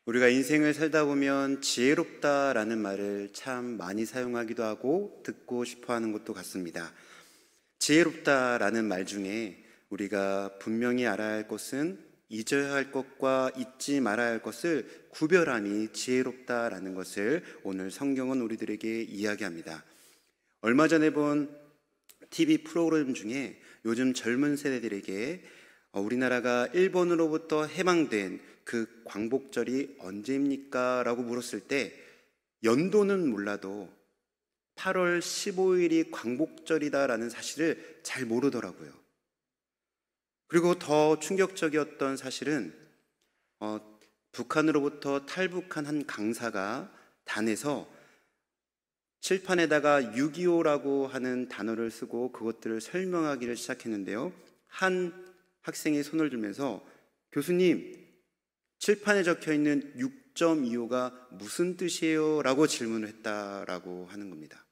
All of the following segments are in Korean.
우리가 인생을 살다 보면 지혜롭다라는 말을 참 많이 사용하기도 하고 듣고 싶어 하는 것도 같습니다. 지혜롭다라는 말 중에 우리가 분명히 알아야 할 것은 잊어야 할 것과 잊지 말아야 할 것을 구별함이 지혜롭다라는 것을 오늘 성경은 우리들에게 이야기합니다. 얼마 전에 본 TV 프로그램 중에 요즘 젊은 세대들에게 우리나라가 일본으로부터 해방된 그 광복절이 언제입니까? 라고 물었을 때 연도는 몰라도 8월 15일이 광복절이다라는 사실을 잘 모르더라고요. 그리고 더 충격적이었던 사실은 북한으로부터 탈북한 한 강사가 단에서 칠판에다가 6.25라고 하는 단어를 쓰고 그것들을 설명하기를 시작했는데요. 한 학생이 손을 들면서 교수님, 칠판에 적혀있는 6.25가 무슨 뜻이에요? 라고 질문을 했다라고 하는 겁니다.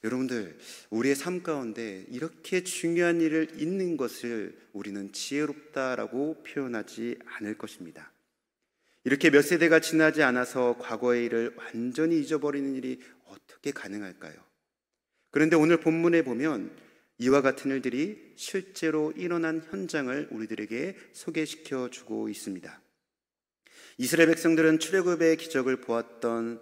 여러분들, 우리의 삶 가운데 이렇게 중요한 일을 잊는 것을 우리는 지혜롭다라고 표현하지 않을 것입니다. 이렇게 몇 세대가 지나지 않아서 과거의 일을 완전히 잊어버리는 일이 어떻게 가능할까요? 그런데 오늘 본문에 보면 이와 같은 일들이 실제로 일어난 현장을 우리들에게 소개시켜 주고 있습니다. 이스라엘 백성들은 출애굽의 기적을 보았던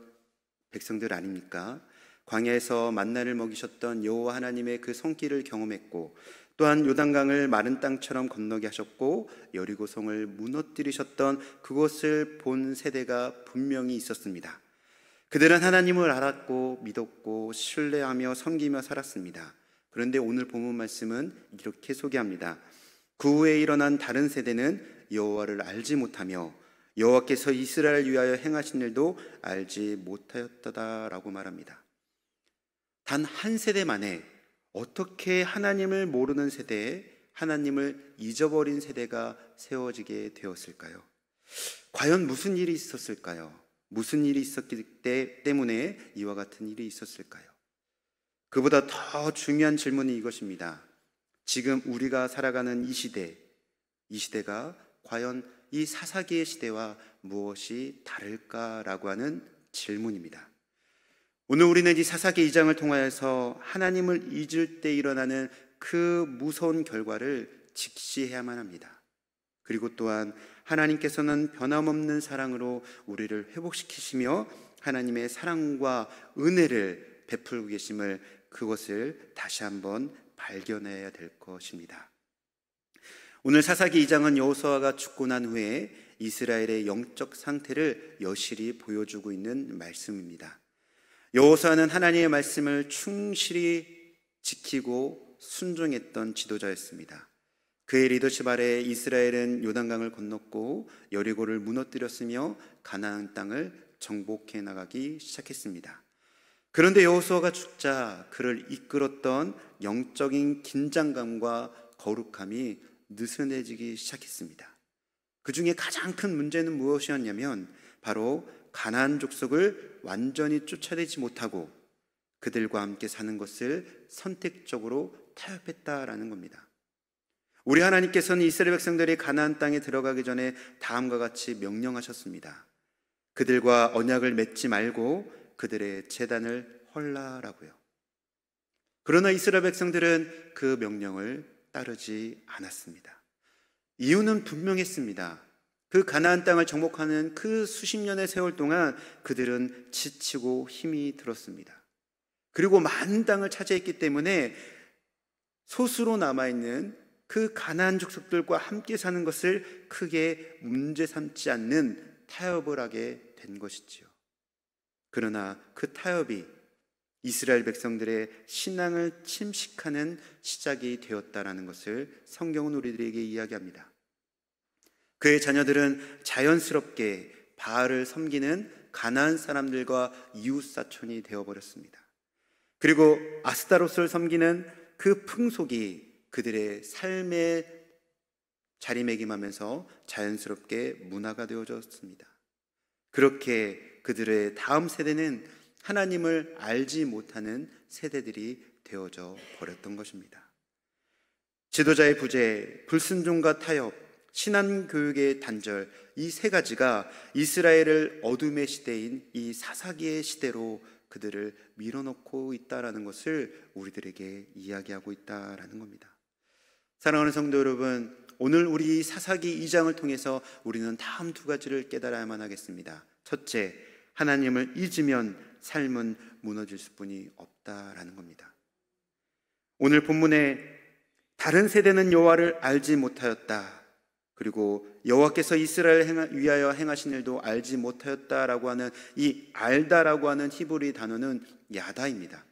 백성들 아닙니까? 광야에서 만나를 먹이셨던 여호와 하나님의 그 손길을 경험했고, 또한 요단강을 마른 땅처럼 건너게 하셨고 여리고성을 무너뜨리셨던 그것을 본 세대가 분명히 있었습니다. 그들은 하나님을 알았고 믿었고 신뢰하며 섬기며 살았습니다. 그런데 오늘 본문 말씀은 이렇게 소개합니다. 그 후에 일어난 다른 세대는 여호와를 알지 못하며 여호와께서 이스라엘을 위하여 행하신 일도 알지 못하였다라고 말합니다. 단 한 세대 만에 어떻게 하나님을 모르는 세대에 하나님을 잊어버린 세대가 세워지게 되었을까요? 과연 무슨 일이 있었을까요? 무슨 일이 있었기 때문에 이와 같은 일이 있었을까요? 그보다 더 중요한 질문이 이것입니다. 지금 우리가 살아가는 이 시대가 과연 이 사사기의 시대와 무엇이 다를까라고 하는 질문입니다. 오늘 우리는 이 사사기 2장을 통하여서 하나님을 잊을 때 일어나는 그 무서운 결과를 직시해야만 합니다. 그리고 또한 하나님께서는 변함없는 사랑으로 우리를 회복시키시며 하나님의 사랑과 은혜를 베풀고 계심을, 그것을 다시 한번 발견해야 될 것입니다. 오늘 사사기 2장은 여호수아가 죽고 난 후에 이스라엘의 영적 상태를 여실히 보여주고 있는 말씀입니다. 여호수아는 하나님의 말씀을 충실히 지키고 순종했던 지도자였습니다. 그의 리더십 아래 이스라엘은 요단강을 건넜고 여리고를 무너뜨렸으며 가나안 땅을 정복해 나가기 시작했습니다. 그런데 여호수아가 죽자 그를 이끌었던 영적인 긴장감과 거룩함이 느슨해지기 시작했습니다. 그 중에 가장 큰 문제는 무엇이었냐면 바로 가나안 족속을 완전히 쫓아내지 못하고 그들과 함께 사는 것을 선택적으로 타협했다라는 겁니다. 우리 하나님께서는 이스라엘 백성들이 가나안 땅에 들어가기 전에 다음과 같이 명령하셨습니다. 그들과 언약을 맺지 말고 그들의 제단을 헐라라고요. 그러나 이스라엘 백성들은 그 명령을 따르지 않았습니다. 이유는 분명했습니다. 그 가나안 땅을 정복하는 그 수십 년의 세월 동안 그들은 지치고 힘이 들었습니다. 그리고 많은 땅을 차지했기 때문에 소수로 남아있는 그 가나안 족속들과 함께 사는 것을 크게 문제 삼지 않는 타협을 하게 된 것이지요. 그러나 그 타협이 이스라엘 백성들의 신앙을 침식하는 시작이 되었다라는 것을 성경은 우리들에게 이야기합니다. 그의 자녀들은 자연스럽게 바알을 섬기는 가나안 사람들과 이웃사촌이 되어버렸습니다. 그리고 아스타롯을 섬기는 그 풍속이 그들의 삶에 자리매김하면서 자연스럽게 문화가 되어졌습니다. 그렇게 그들의 다음 세대는 하나님을 알지 못하는 세대들이 되어져 버렸던 것입니다. 지도자의 부재, 불순종과 타협, 신앙교육의 단절, 이 세 가지가 이스라엘을 어둠의 시대인 이 사사기의 시대로 그들을 밀어넣고 있다라는 것을 우리들에게 이야기하고 있다라는 겁니다. 사랑하는 성도 여러분, 오늘 우리 사사기 2장을 통해서 우리는 다음 두 가지를 깨달아야만 하겠습니다. 첫째, 하나님을 잊으면 삶은 무너질 수뿐이 없다라는 겁니다. 오늘 본문에 다른 세대는 여호와를 알지 못하였다, 그리고 여호와께서 이스라엘을 위하여 행하신 일도 알지 못하였다라고 하는 이 알다라고 하는 히브리 단어는 야다입니다.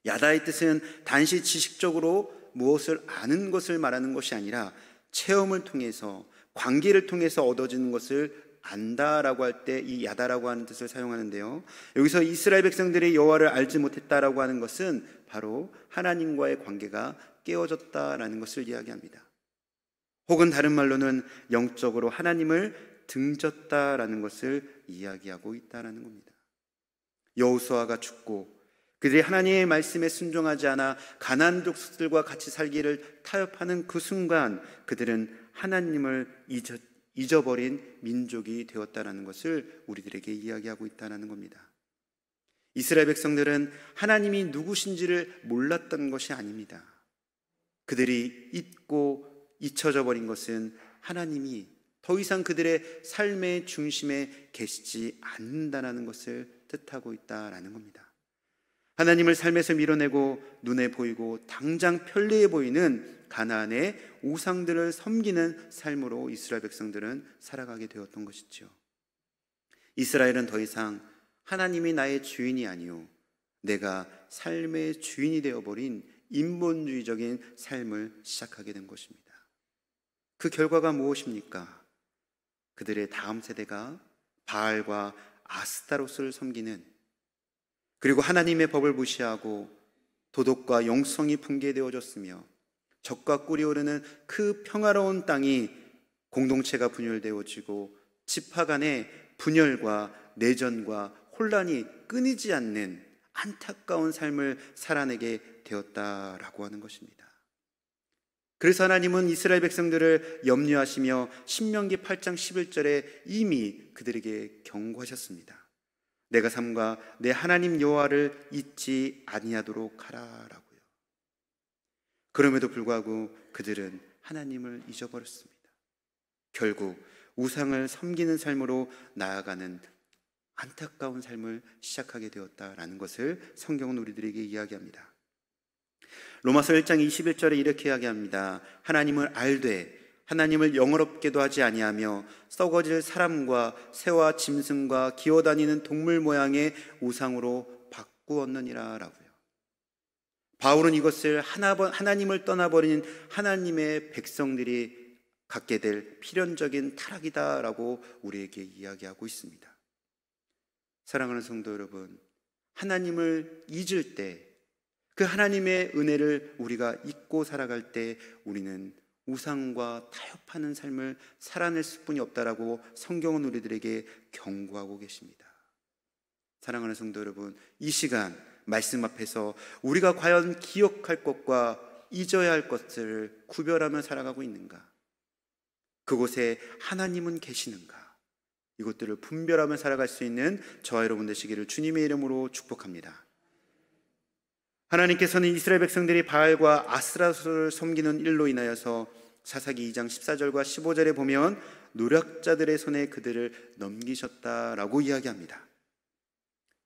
야다의 뜻은 단지 지식적으로 무엇을 아는 것을 말하는 것이 아니라 체험을 통해서, 관계를 통해서 얻어지는 것을 안다라고 할 때 이 야다라고 하는 뜻을 사용하는데요, 여기서 이스라엘 백성들이 여호와를 알지 못했다라고 하는 것은 바로 하나님과의 관계가 깨어졌다라는 것을 이야기합니다. 혹은 다른 말로는 영적으로 하나님을 등졌다라는 것을 이야기하고 있다라는 겁니다. 여호수아가 죽고 그들이 하나님의 말씀에 순종하지 않아 가나안 족속들과 같이 살기를 타협하는 그 순간 그들은 하나님을 잊어버린 민족이 되었다라는 것을 우리들에게 이야기하고 있다는 겁니다. 이스라엘 백성들은 하나님이 누구신지를 몰랐던 것이 아닙니다. 그들이 잊고 잊혀져 버린 것은 하나님이 더 이상 그들의 삶의 중심에 계시지 않는다는 것을 뜻하고 있다라는 겁니다. 하나님을 삶에서 밀어내고 눈에 보이고 당장 편리해 보이는 가나안의 우상들을 섬기는 삶으로 이스라엘 백성들은 살아가게 되었던 것이죠. 이스라엘은 더 이상 하나님이 나의 주인이 아니요 내가 삶의 주인이 되어버린 인본주의적인 삶을 시작하게 된 것입니다. 그 결과가 무엇입니까? 그들의 다음 세대가 바알과 아스타롯을 섬기는, 그리고 하나님의 법을 무시하고 도덕과 영성이 붕괴되어졌으며 적과 꿀이 오르는 그 평화로운 땅이 공동체가 분열되어지고 지파 간의 분열과 내전과 혼란이 끊이지 않는 안타까운 삶을 살아내게 되었다라고 하는 것입니다. 그래서 하나님은 이스라엘 백성들을 염려하시며 신명기 8장 11절에 이미 그들에게 경고하셨습니다. 내가 삼가 내 하나님 여호와를 잊지 아니하도록 하라라고요. 그럼에도 불구하고 그들은 하나님을 잊어버렸습니다. 결국 우상을 섬기는 삶으로 나아가는 안타까운 삶을 시작하게 되었다라는 것을 성경은 우리들에게 이야기합니다. 로마서 1장 21절에 이렇게 이야기합니다. 하나님을 알되 하나님을 영어롭게도 하지 아니하며 썩어질 사람과 새와 짐승과 기어다니는 동물 모양의 우상으로 바꾸었느니라 라고요. 바울은 이것을 하나님을 떠나버린 하나님의 백성들이 갖게 될 필연적인 타락이다라고 우리에게 이야기하고 있습니다. 사랑하는 성도 여러분, 하나님을 잊을 때, 그 하나님의 은혜를 우리가 잊고 살아갈 때 우리는 우상과 타협하는 삶을 살아낼 수뿐이 없다라고 성경은 우리들에게 경고하고 계십니다. 사랑하는 성도 여러분, 이 시간 말씀 앞에서 우리가 과연 기억할 것과 잊어야 할 것을 구별하며 살아가고 있는가? 그곳에 하나님은 계시는가? 이것들을 분별하며 살아갈 수 있는 저와 여러분 되시기를 주님의 이름으로 축복합니다. 하나님께서는 이스라엘 백성들이 바알과 아스라스를 섬기는 일로 인하여서 사사기 2장 14절과 15절에 보면 노략자들의 손에 그들을 넘기셨다라고 이야기합니다.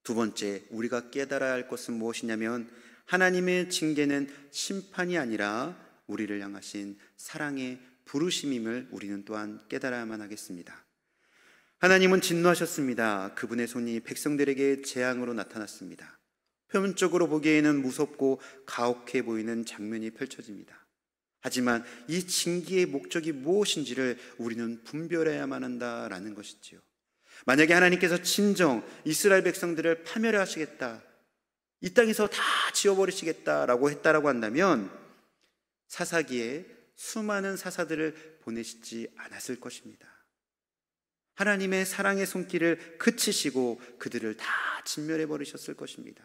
두 번째, 우리가 깨달아야 할 것은 무엇이냐면 하나님의 징계는 심판이 아니라 우리를 향하신 사랑의 부르심임을 우리는 또한 깨달아야만 하겠습니다. 하나님은 진노하셨습니다. 그분의 손이 백성들에게 재앙으로 나타났습니다. 표면적으로 보기에는 무섭고 가혹해 보이는 장면이 펼쳐집니다. 하지만 이 징계의 목적이 무엇인지를 우리는 분별해야만 한다라는 것이지요. 만약에 하나님께서 진정 이스라엘 백성들을 파멸하시겠다, 이 땅에서 다 지워버리시겠다라고 했다라고 한다면 사사기에 수많은 사사들을 보내시지 않았을 것입니다. 하나님의 사랑의 손길을 그치시고 그들을 다 진멸해 버리셨을 것입니다.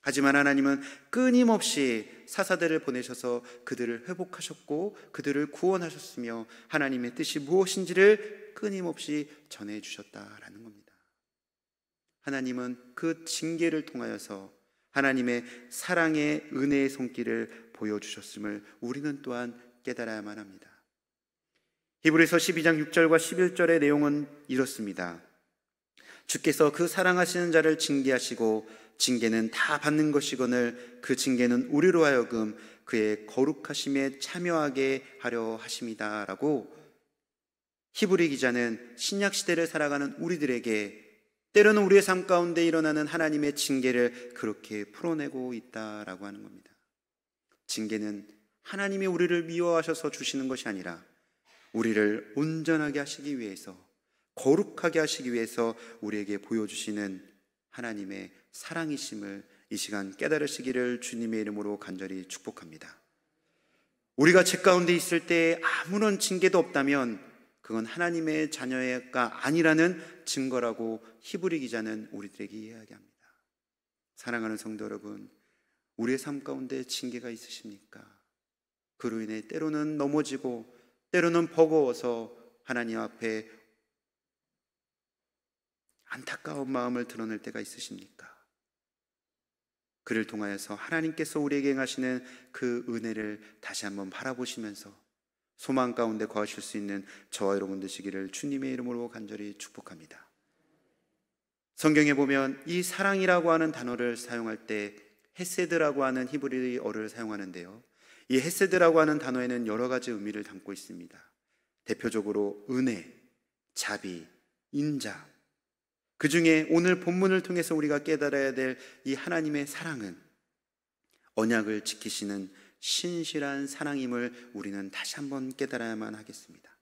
하지만 하나님은 끊임없이 사사들을 보내셔서 그들을 회복하셨고 그들을 구원하셨으며 하나님의 뜻이 무엇인지를 끊임없이 전해주셨다라는 겁니다. 하나님은 그 징계를 통하여서 하나님의 사랑의 은혜의 손길을 보여주셨음을 우리는 또한 깨달아야만 합니다. 히브리서 12장 6절과 11절의 내용은 이렇습니다. 주께서 그 사랑하시는 자를 징계하시고 징계는 다 받는 것이거늘 그 징계는 우리로 하여금 그의 거룩하심에 참여하게 하려 하심이다 라고 히브리 기자는 신약시대를 살아가는 우리들에게 때로는 우리의 삶 가운데 일어나는 하나님의 징계를 그렇게 풀어내고 있다라고 하는 겁니다. 징계는 하나님이 우리를 미워하셔서 주시는 것이 아니라 우리를 온전하게 하시기 위해서, 거룩하게 하시기 위해서 우리에게 보여주시는 하나님의 사랑이심을 이 시간 깨달으시기를 주님의 이름으로 간절히 축복합니다. 우리가 죄 가운데 있을 때 아무런 징계도 없다면 그건 하나님의 자녀가 아니라는 증거라고 히브리 기자는 우리들에게 이야기합니다. 사랑하는 성도 여러분, 우리의 삶 가운데 징계가 있으십니까? 그로 인해 때로는 넘어지고 때로는 버거워서 하나님 앞에 안타까운 마음을 드러낼 때가 있으십니까? 그를 통하여서 하나님께서 우리에게 행하시는 그 은혜를 다시 한번 바라보시면서 소망 가운데 거하실 수 있는 저와 여러분 되시기를 주님의 이름으로 간절히 축복합니다. 성경에 보면 이 사랑이라고 하는 단어를 사용할 때 헤세드라고 하는 히브리어를 사용하는데요, 이 헤세드라고 하는 단어에는 여러 가지 의미를 담고 있습니다. 대표적으로 은혜, 자비, 인자, 그 중에 오늘 본문을 통해서 우리가 깨달아야 될 이 하나님의 사랑은 언약을 지키시는 신실한 사랑임을 우리는 다시 한번 깨달아야만 하겠습니다.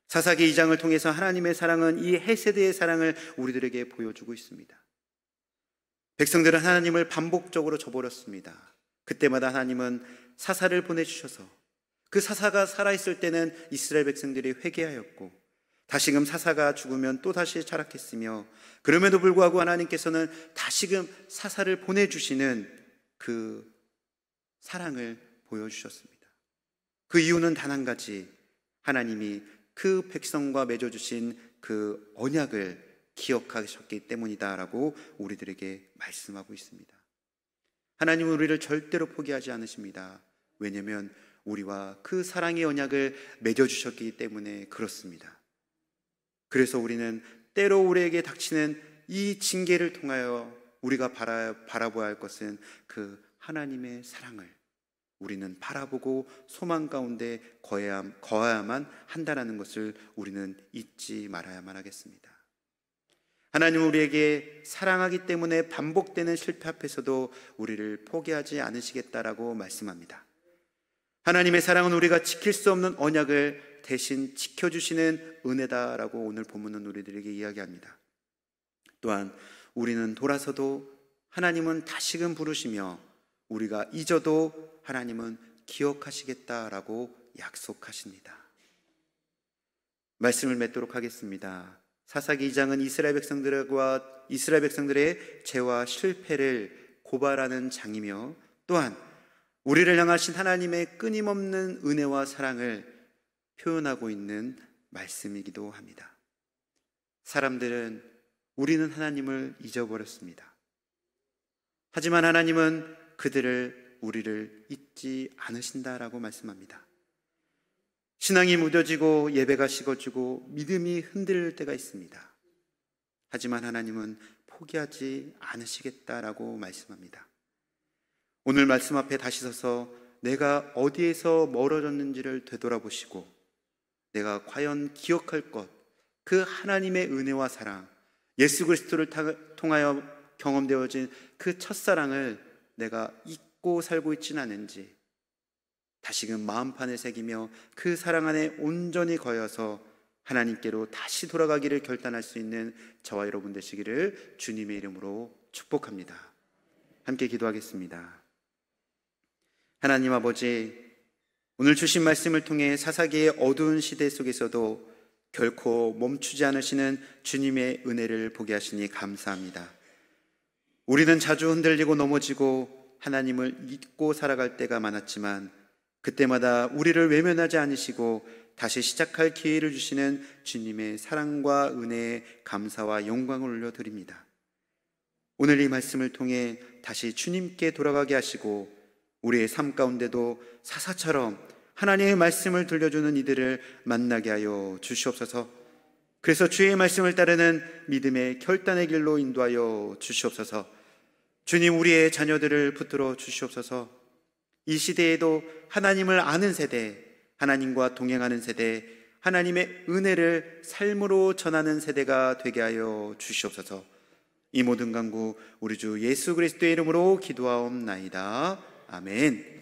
사사기 2장을 통해서 하나님의 사랑은 이 헤세드의 사랑을 우리들에게 보여주고 있습니다. 백성들은 하나님을 반복적으로 저버렸습니다. 그때마다 하나님은 사사를 보내주셔서 그 사사가 살아있을 때는 이스라엘 백성들이 회개하였고 다시금 사사가 죽으면 또다시 타락했으며 그럼에도 불구하고 하나님께서는 다시금 사사를 보내주시는 그 사랑을 보여주셨습니다. 그 이유는 단 한 가지, 하나님이 그 백성과 맺어주신 그 언약을 기억하셨기 때문이다라고 우리들에게 말씀하고 있습니다. 하나님은 우리를 절대로 포기하지 않으십니다. 왜냐하면 우리와 그 사랑의 언약을 맺어주셨기 때문에 그렇습니다. 그래서 우리는 때로 우리에게 닥치는 이 징계를 통하여 우리가 바라보아야 할 것은 그 하나님의 사랑을 우리는 바라보고 소망 가운데 거해야만 한다는 것을 우리는 잊지 말아야만 하겠습니다. 하나님은 우리에게 사랑하기 때문에 반복되는 실패 앞에서도 우리를 포기하지 않으시겠다라고 말씀합니다. 하나님의 사랑은 우리가 지킬 수 없는 언약을 대신 지켜주시는 은혜다라고 오늘 본문은 우리들에게 이야기합니다. 또한 우리는 돌아서도 하나님은 다시금 부르시며 우리가 잊어도 하나님은 기억하시겠다라고 약속하십니다. 말씀을 맺도록 하겠습니다. 사사기 2장은 이스라엘 백성들의 죄와 실패를 고발하는 장이며 또한 우리를 향하신 하나님의 끊임없는 은혜와 사랑을 표현하고 있는 말씀이기도 합니다. 우리는 하나님을 잊어버렸습니다. 하지만 하나님은 우리를 잊지 않으신다라고 말씀합니다. 신앙이 무뎌지고 예배가 식어지고 믿음이 흔들릴 때가 있습니다. 하지만 하나님은 포기하지 않으시겠다라고 말씀합니다. 오늘 말씀 앞에 다시 서서 내가 어디에서 멀어졌는지를 되돌아보시고 내가 과연 기억할 것, 그 하나님의 은혜와 사랑, 예수 그리스도를 통하여 경험되어진 그 첫사랑을 내가 잊고 살고 있지는 않은지 다시금 마음판을 새기며 그 사랑 안에 온전히 거여서 하나님께로 다시 돌아가기를 결단할 수 있는 저와 여러분 되시기를 주님의 이름으로 축복합니다. 함께 기도하겠습니다. 하나님 아버지, 오늘 주신 말씀을 통해 사사기의 어두운 시대 속에서도 결코 멈추지 않으시는 주님의 은혜를 보게 하시니 감사합니다. 우리는 자주 흔들리고 넘어지고 하나님을 잊고 살아갈 때가 많았지만 그때마다 우리를 외면하지 않으시고 다시 시작할 기회를 주시는 주님의 사랑과 은혜에 감사와 영광을 올려드립니다. 오늘 이 말씀을 통해 다시 주님께 돌아가게 하시고 우리의 삶 가운데도 사사처럼 하나님의 말씀을 들려주는 이들을 만나게 하여 주시옵소서. 그래서 주의 말씀을 따르는 믿음의 결단의 길로 인도하여 주시옵소서. 주님, 우리의 자녀들을 붙들어 주시옵소서. 이 시대에도 하나님을 아는 세대, 하나님과 동행하는 세대, 하나님의 은혜를 삶으로 전하는 세대가 되게 하여 주시옵소서. 이 모든 간구 우리 주 예수 그리스도의 이름으로 기도하옵나이다. 아멘.